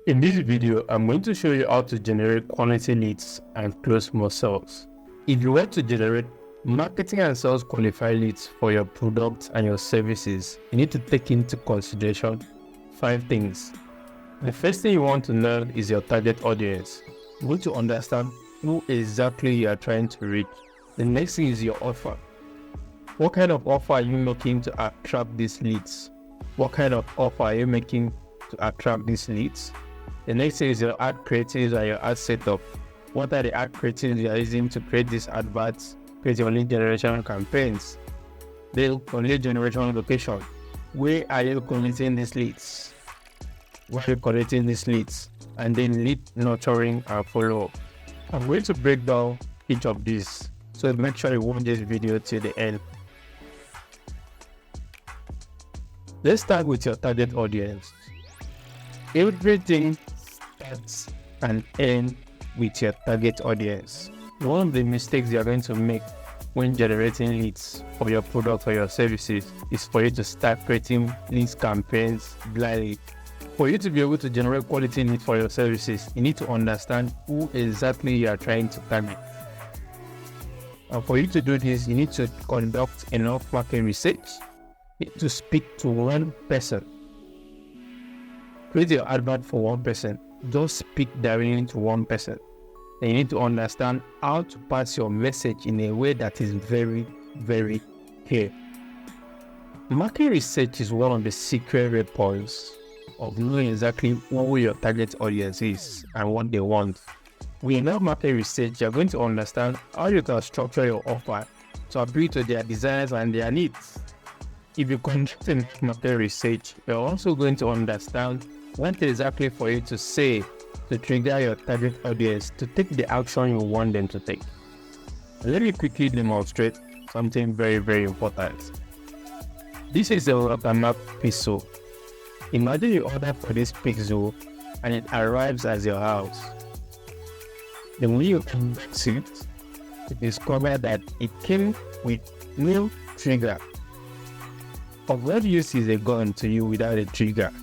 In this video, I'm going to show you how to generate quality leads and close more sales. If you want to generate marketing and sales qualified leads for your products and your services, you need to take into consideration 5 things. The first thing you want to learn is your target audience. You want to understand who exactly you are trying to reach. The next thing is your offer. What kind of offer are you making to attract these leads? What kind of offer are you making to attract these leads? The next thing is your ad creatives and your ad setup. What are the ad creatives you are using to create these adverts, create your lead generation campaigns? Then for lead generation location, where are you collecting these leads? Where are you collecting these leads? And then lead nurturing and follow-up. I'm going to break down each of these, so make sure you watch this video till the end. Let's start with your target audience. Everything starts and ends with your target audience. One of the mistakes you're going to make when generating leads for your product or your services is for you to start creating leads campaigns blindly. For you to be able to generate quality leads for your services, you need to understand who exactly you are trying to target. And for you to do this, you need to conduct enough market research. You need to speak to one person. Create your advert for one person. Don't speak directly to one person. And you need to understand how to pass your message in a way that is very, very clear. Market research is one of the secret weapons of knowing exactly who your target audience is and what they want. With enough market research, you're going to understand how you can structure your offer to appeal to their desires and their needs. If you conduct enough market research, you're also going to understand what exactly for you to say to trigger your target audience to take the action you want them to take. Let me quickly demonstrate something very, very important. This is a watermark pixel. Imagine you order for this pixel and it arrives at your house. Then when you unbox it, you discover that it came with no trigger. Of what use is a gun to you without a trigger?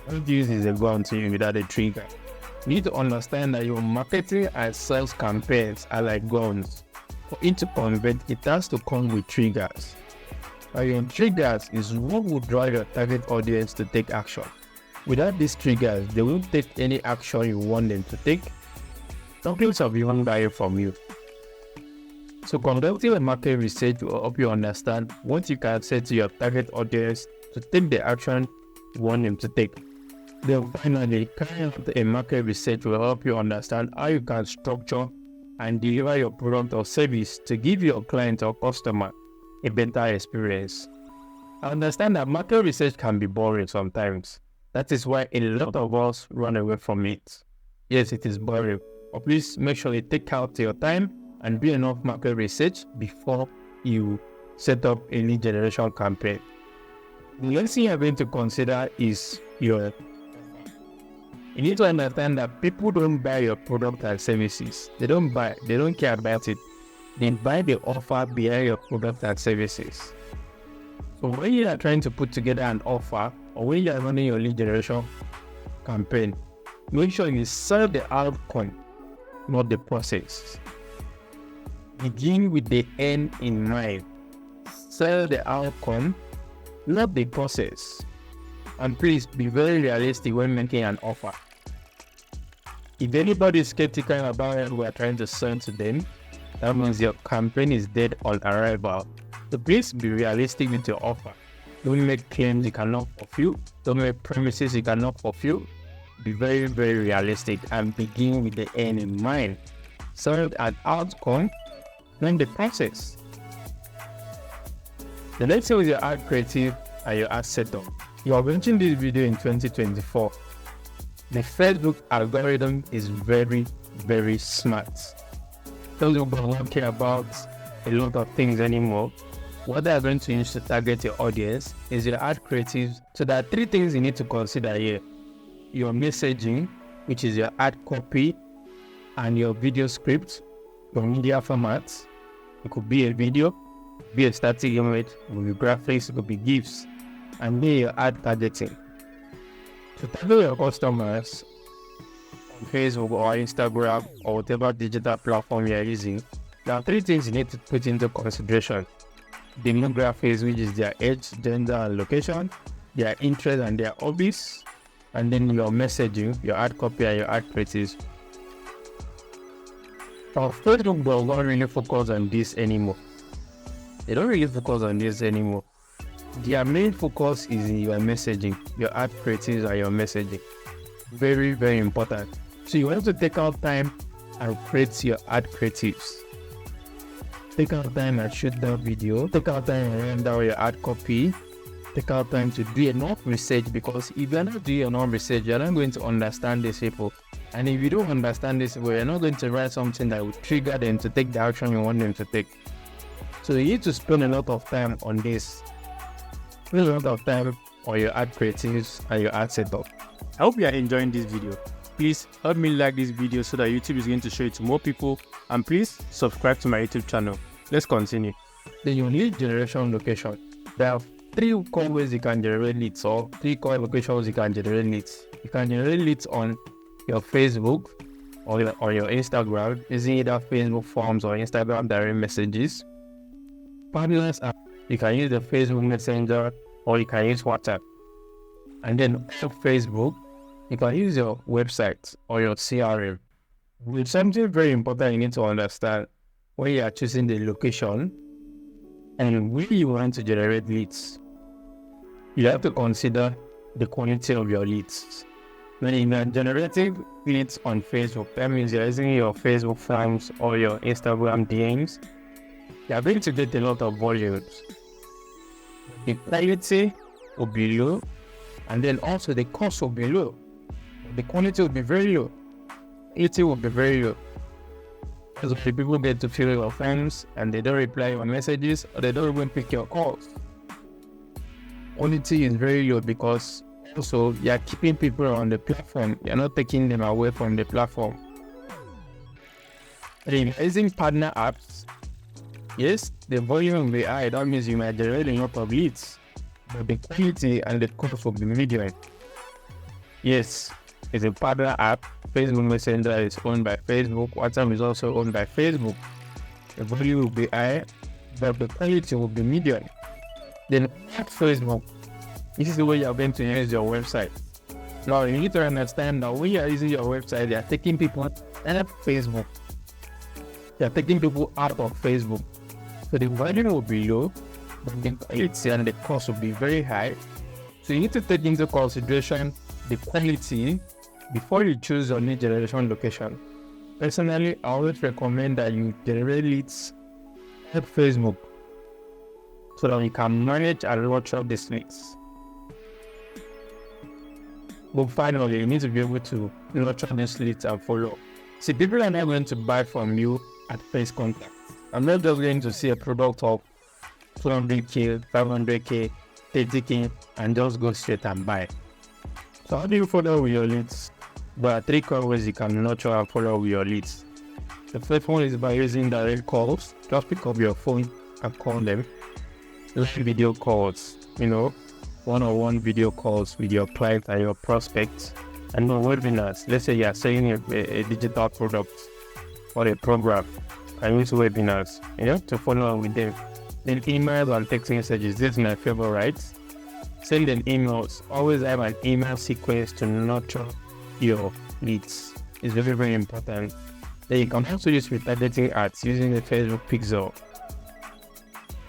What use is a gun to you without a trigger? You need to understand that your marketing and sales campaigns are like guns. For it to convert, it has to come with triggers. And your triggers is what will drive your target audience to take action. Without these triggers, they won't take any action you want them to take. Something will be one buy from you. So conducting a market research will help you understand what you can say to your target audience to take the action you want them to take. Then finally, carrying out a market research will help you understand how you can structure and deliver your product or service to give your client or customer a better experience. I understand that market research can be boring sometimes. That is why a lot of us run away from it. Yes, it is boring, but please make sure you take out your time and do enough market research before you set up a lead generation campaign. The next thing you're going to consider is you need to understand that people don't buy your product and services. They don't care about it. They buy the offer behind your product and services. So when you are trying to put together an offer or when you are running your lead generation campaign, make sure you sell the outcome, not the process. Begin with the end in mind. Sell the outcome, not the process. And please be very realistic when making an offer. If anybody is skeptical about what we are trying to sell to them, that means your campaign is dead on arrival. So please be realistic with your offer. Don't make claims you cannot fulfill. Don't make promises you cannot fulfill. Be very, very realistic and begin with the end in mind. Sell an outcome, not the process. The next thing is your ad creative and your ad setup. You are watching this video in 2024. The Facebook algorithm is very, very smart. Those who don't care about a lot of things anymore. What they are going to use to target your audience is your ad creatives. So there are 3 things you need to consider here. Your messaging, which is your ad copy, and your video script, your media formats. It could be a video, be a static image, it could be graphics, it could be GIFs, and then your ad targeting. To target your customers on Facebook or Instagram or whatever digital platform you are using, there are 3 things you need to put into consideration. Demographics, which is their age, gender, and location, their interests and their hobbies, and then your messaging, your ad copy, and your ad creatives. Now, Facebook does not really focus on this anymore. They don't really focus on this anymore. Their main focus is in your messaging, your ad creatives, and your messaging. Very, very important. So you have to take out time and create your ad creatives. Take out time and shoot that video. Take out time and render your ad copy. Take out time to do enough research, because if you're not doing enough research, you're not going to understand these people. And if you don't understand this people, you're not going to write something that will trigger them to take the action you want them to take. So you need to spend a lot of time on this. Spend a lot of time on your ad creatives and your ad setup. I hope you are enjoying this video. Please help me like this video so that YouTube is going to show it to more people, and please subscribe to my YouTube channel. Let's continue. Then your lead generation location. There are 3 core ways you can generate leads, or 3 core locations you can generate leads. You can generate leads on your Facebook or your Instagram, using either Facebook forms or Instagram direct messages. Partners app, you can use the Facebook Messenger or you can use WhatsApp. And then on Facebook, you can use your website or your CRM. With something very important you need to understand when you are choosing the location and where you want to generate leads. You have to consider the quality of your leads. When you are generating leads on Facebook, that means you're using your Facebook forms or your Instagram DMs. You're going to get a lot of volumes. The quality will be low, and then also the cost will be low. The quality will be very low. Quality will be very low. Because the people get to fill your forms and they don't reply your messages, or they don't even pick your calls. Quality is very low because also you're keeping people on the platform. You're not taking them away from the platform. And using partner apps, yes, the volume will be high. That means you might generate a lot of leads, but the quality and the cost will be medium. Yes, it's a partner app. Facebook Messenger is owned by Facebook. WhatsApp is also owned by Facebook. The volume will be high, but the quality will be medium. Then at Facebook, this is the way you're going to use your website. Now you need to understand that when you're using your website, you're taking people out of Facebook. You're taking people out of Facebook. So the volume will be low, but the quality and the cost will be very high. So you need to take into consideration the quality before you choose your lead generation location. Personally, I always recommend that you generate leads at Facebook so that you can manage and nurture these leads. But finally, you need to be able to nurture these leads and follow. See, people are not going to buy from you at first contact. I'm not just going to see a product of 200k, 500k, 30k, and just go straight and buy. So how do you follow with your leads? There are 3 core ways you can nurture and follow with your leads. The first one is by using direct calls. Just pick up your phone and call them. Live video calls, one-on-one video calls with your client and your prospects. And no webinars. Let's say you are selling a digital product or a program, and use webinars, to follow up with them. Then emails and text messages. This is my favorite. Send them emails. Always have an email sequence to nurture your leads. It's very, very important. Then you can also use retargeting ads using the Facebook Pixel.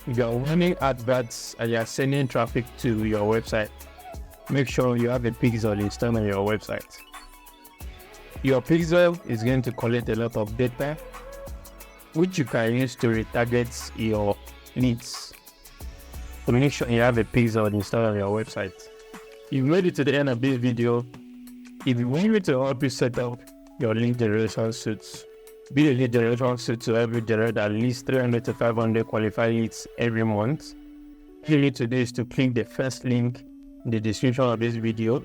If you are running adverts and you are sending traffic to your website, make sure you have a Pixel installed on your website. Your Pixel is going to collect a lot of data, which you can use to retarget your leads. So make sure you have a Pixel installed on your website. You've made it to the end of this video. If you want me to help you set up your lead generation suits, build a lead generation suit to help you generate at least 300 to 500 qualified leads every month, all you need to do is to click the first link in the description of this video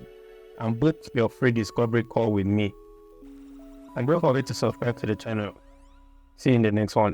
and book your free discovery call with me. And don't forget to subscribe to the channel. See you in the next one.